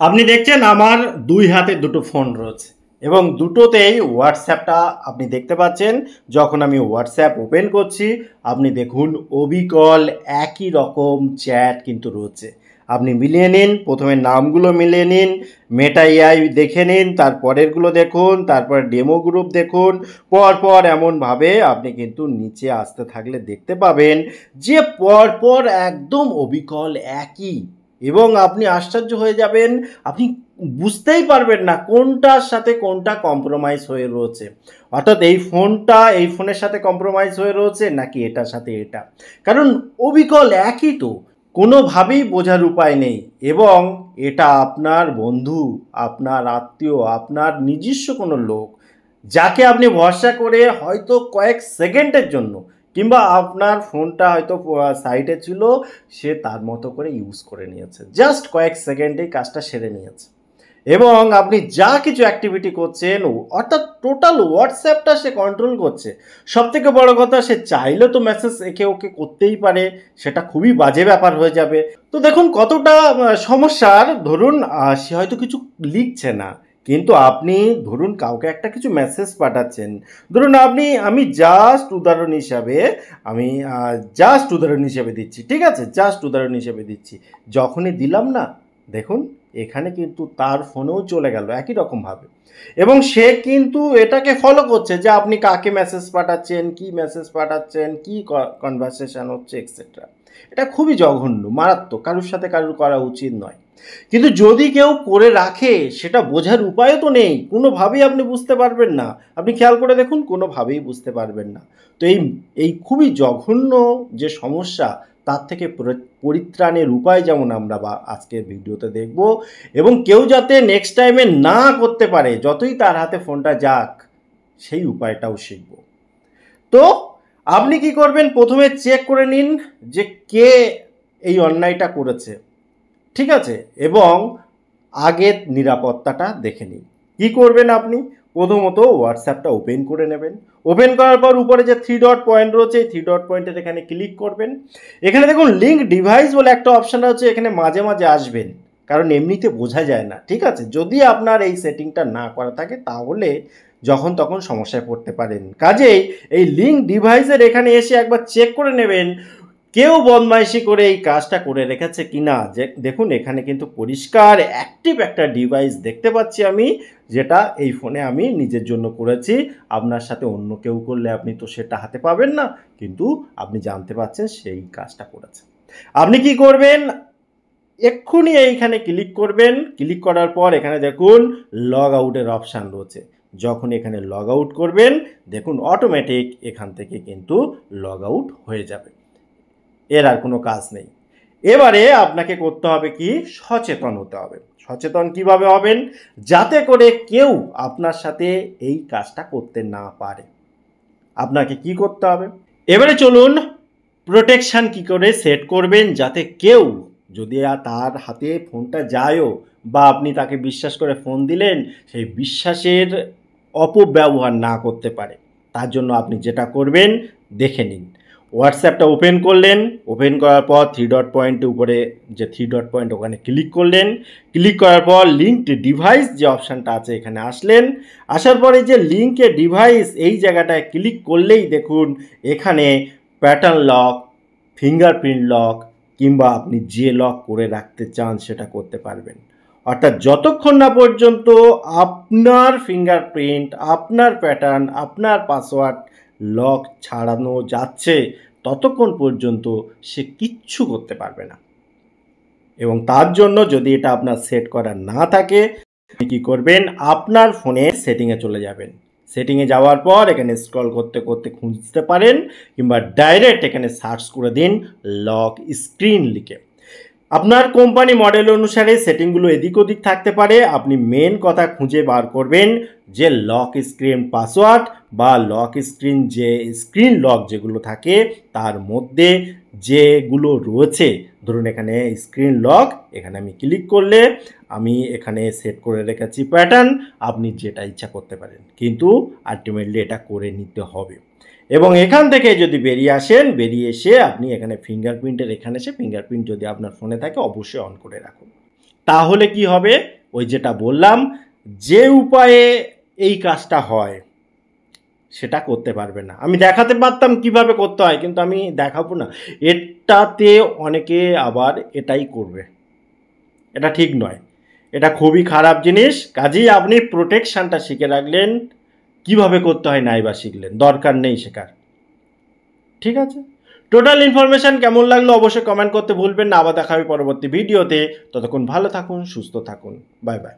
আপনি দেখছেন আমার দুই হাতে দুটো ফোন রয়েছে এবং দুটোতেই হোয়াটসঅ্যাপটা আপনি দেখতে পাচ্ছেন। যখন আমি হোয়াটসঅ্যাপ ওপেন করছি আপনি দেখুন অবিকল একই রকম চ্যাট কিন্তু রয়েছে। আপনি মিলিয়ে নিন, প্রথমে নামগুলো মিলিয়ে নিন, মেটা এআই দেখে নিন, তারপরেরগুলো দেখুন, তারপর ডেমো গ্রুপ দেখুন। পরপর এমনভাবে আপনি কিন্তু নিচে আসতে থাকলে দেখতে পাবেন যে পরপর একদম অবিকল একই, এবং আপনি আশ্চর্য হয়ে যাবেন। আপনি বুঝতেই পারবেন না কোনটার সাথে কোনটা কম্প্রোমাইজ হয়ে রয়েছে, অর্থাৎ এই ফোনটা এই ফোনের সাথে কম্প্রোমাইজ হয়ে রয়েছে নাকি এটার সাথে এটা, কারণ অবিকল একই তো, কোনোভাবেই বোঝার উপায় নেই। এবং এটা আপনার বন্ধু, আপনার আত্মীয়, আপনার নিজস্ব কোনো লোক, যাকে আপনি ভরসা করে হয়তো কয়েক সেকেন্ডের জন্য, কিংবা আপনার ফোনটা হয়তো সাইডে ছিল, সে তার মতো করে ইউজ করে নিয়েছে, জাস্ট কয়েক সেকেন্ডেই কাজটা সেরে নিয়েছে। এবং আপনি যা কিছু অ্যাক্টিভিটি করছেন, অর্থাৎ টোটাল হোয়াটসঅ্যাপটা সে কন্ট্রোল করছে। সব থেকে বড় কথা, সে চাইলে তো মেসেজ একে ওকে করতেই পারে, সেটা খুবই বাজে ব্যাপার হয়ে যাবে। তো দেখুন কতটা সমস্যার। ধরুন সে হয়তো কিছু লিখছে না, কিন্তু আপনি ধরুন কাউকে একটা কিছু মেসেজ পাঠাচ্ছেন। ধরুন আমি জাস্ট উদাহরণ হিসাবে দিচ্ছি, ঠিক আছে, জাস্ট উদাহরণ হিসাবে দিচ্ছি। যখনই দিলাম না, দেখুন এখানে কিন্তু তার ফোনেও চলে গেল একই রকমভাবে, এবং সে কিন্তু এটাকে ফলো করছে যে আপনি কাকে মেসেজ পাঠাচ্ছেন, কি মেসেজ পাঠাচ্ছেন, কি কনভারসেশন হচ্ছে, এক্সেট্রা। এটা খুবই জঘন্য, মারাত্মক, কারোর সাথে কারোর করা উচিত নয়। কিন্তু যদি কেউ করে রাখে, সেটা বোঝার উপায়ও তো নেই, কোনোভাবেই আপনি বুঝতে পারবেন না। আপনি খেয়াল করে দেখুন, কোনোভাবেই বুঝতে পারবেন না। তো এই এই খুবই জঘন্য যে সমস্যা, তার থেকে পরিত্রাণের উপায় যেমন আমরা আজকের ভিডিওতে দেখব, এবং কেউ যাতে নেক্সট টাইমে না করতে পারে, যতই তার হাতে ফোনটা যাক, সেই উপায়টাও শিখব। তো আপনি কি করবেন, প্রথমে চেক করে নিন যে কে এই অন্যায়টা করেছে, ঠিক আছে, এবং আগের নিরাপত্তাটা দেখে নিন। কি করবেন, আপনি প্রথমত হোয়াটসঅ্যাপটা ওপেন করে নেবেন। ওপেন করার পর উপরে যে থ্রি ডট পয়েন্ট রয়েছে, এই থ্রি ডট পয়েন্টের এখানে ক্লিক করবেন। এখানে দেখুন লিঙ্ক ডিভাইস বলে একটা অপশান আছে, এখানে মাঝে মাঝে আসবেন, কারণ এমনিতে বোঝা যায় না, ঠিক আছে। যদি আপনার এই সেটিংটা না করা থাকে, তাহলে যখন তখন সমস্যায় পড়তে পারেন। কাজেই এই লিঙ্ক ডিভাইসের এখানে এসে একবার চেক করে নেবেন কেউ বদমাইশি করে এই কাজটা করে রেখেছে কিনা। যে দেখুন এখানে কিন্তু পরিষ্কার অ্যাক্টিভ একটা ডিভাইস দেখতে পাচ্ছি আমি, যেটা এই ফোনে আমি নিজের জন্য করেছি। আপনার সাথে অন্য কেউ করলে আপনি তো সেটা হাতে পাবেন না, কিন্তু আপনি জানতে পারছেন সেই কাজটা করেছে। আপনি কি করবেন, এক্ষুনি এইখানে ক্লিক করবেন। ক্লিক করার পর এখানে দেখুন লগ আউটের অপশান রয়েছে। যখন এখানে লগ আউট করবেন, দেখুন অটোমেটিক এখান থেকে কিন্তু লগ আউট হয়ে যাবে, এর আর কোনো কাজ নেই। এবারে আপনাকে করতে হবে কি, সচেতন হতে হবে। সচেতন কিভাবে হবেন, যাতে করে কেউ আপনার সাথে এই কাজটা করতে না পারে। আপনাকে কি করতে হবে, এবারে চলুন প্রোটেকশান কি করে সেট করবেন, যাতে কেউ যদি তার হাতে ফোনটা যায়ও, বা আপনি তাকে বিশ্বাস করে ফোন দিলেন, সেই বিশ্বাসের অপব্যবহার না করতে পারে। তার জন্য আপনি যেটা করবেন দেখে নিন। হোয়াটসঅ্যাপটা ওপেন করলেন, ওপেন করার পর থ্রি ডট পয়েন্টের উপরে যে থ্রি ডট পয়েন্ট, ওখানে ক্লিক করলেন। ক্লিক করার পর লিঙ্কড ডিভাইস যে অপশানটা আছে এখানে আসলেন। আসার পরে যে লিঙ্কে ডিভাইস এই জায়গাটায় ক্লিক করলেই দেখুন এখানে প্যাটার্ন লক, ফিঙ্গারপ্রিন্ট লক, কিংবা আপনি যে লক করে রাখতে চান সেটা করতে পারবেন। অর্থাৎ যতক্ষণ না পর্যন্ত আপনার ফিঙ্গারপ্রিন্ট, আপনার প্যাটার্ন, আপনার পাসওয়ার্ড লক ছাড়ানো যাচ্ছে, ততক্ষণ পর্যন্ত সে কিচ্ছু করতে পারবে না। এবং তার জন্য যদি এটা আপনার সেট করা না থাকে, আপনি কী করবেন, আপনার ফোনের সেটিংয়ে চলে যাবেন। সেটিংয়ে যাওয়ার পর এখানে স্ক্রল করতে করতে খুঁজতে পারেন, কিংবা ডাইরেক্ট এখানে সার্চ করে দিন লক স্ক্রিন লিখে। আপনার কোম্পানি মডেল অনুসারে সেটিংগুলো এদিক ওদিক থাকতে পারে। আপনি মেন কথা খুঁজে বার করবেন যে লক স্ক্রিন পাসওয়ার্ড বা লক স্ক্রিন যে স্ক্রিন লক যেগুলো থাকে, তার মধ্যে যেগুলো রয়েছে। ধরুন এখানে স্ক্রিন লক, এখানে আমি ক্লিক করলে আমি এখানে সেট করে রেখেছি প্যাটার্ন। আপনি যেটা ইচ্ছা করতে পারেন, কিন্তু আলটিমেটলি এটা করে নিতে হবে। এবং এখান থেকে যদি বেরিয়ে আসেন, বেরিয়ে এসে আপনি এখানে ফিঙ্গারপ্রিন্টের এখানে এসে ফিঙ্গারপ্রিন্ট যদি আপনার ফোনে থাকে অবশ্যই অন করে রাখুন। তাহলে কি হবে, ওই যেটা বললাম, যে উপায়ে এই কাজটা হয় সেটা করতে পারবে না। আমি দেখাতে পারতাম কিভাবে করতে হয়, কিন্তু আমি দেখাবো না। এটাতে অনেকে আবার এটাই করবে, এটা ঠিক নয়, এটা খুবই খারাপ জিনিস। কাজেই আপনি প্রোটেকশানটা শিখে রাখলেন, কিভাবে করতে হয় নাই বা শিখলেন, দরকার নেই শেখার। ঠিক আছে, টোটাল ইনফরমেশন কেমন লাগলো অবশ্যই কমেন্ট করতে ভুলবেন না। আবার দেখা হবে পরবর্তী ভিডিওতে। ততক্ষণ ভালো থাকুন, সুস্থ থাকুন, বাই বাই।